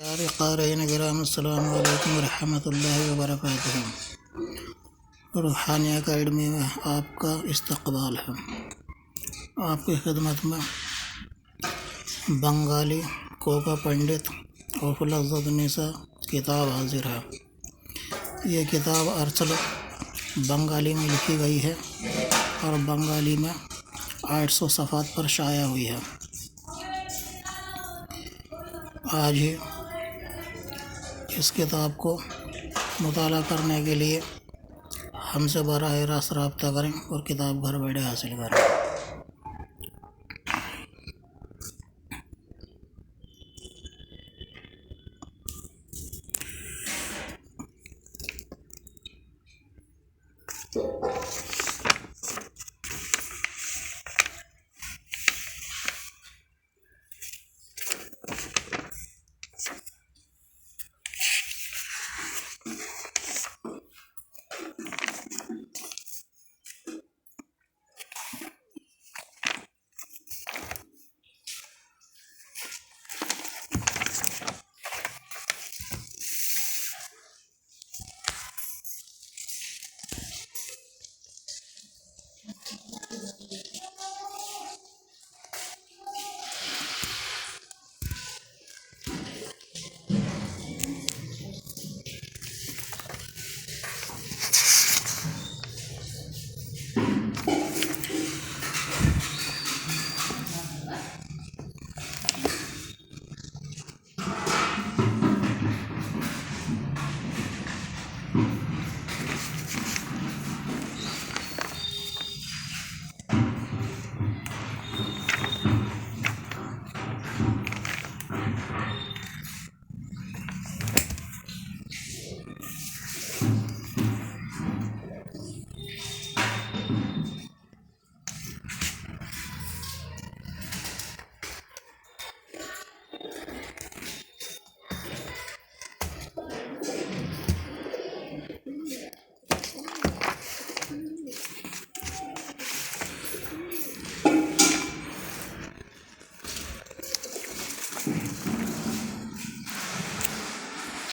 प्यारे क़ारीन किराम अस्सलामु अलैकुम वरहमतुल्लाहि वबरकातुहू। रूहानी अकेडमी में आपका इस्तक़बाल है। आपकी खिदमत में बंगाली कोका पंडित और लज़्ज़तुन निसा किताब हाजिर है। ये किताब अरसल बंगाली में लिखी गई है और बंगाली में 800 सफ़हात पर शाया हुई है। आज ही इस किताब को मुताला करने के लिए हमसे बराह रास्त रब्ता करें और किताब घर बैठे हासिल करें।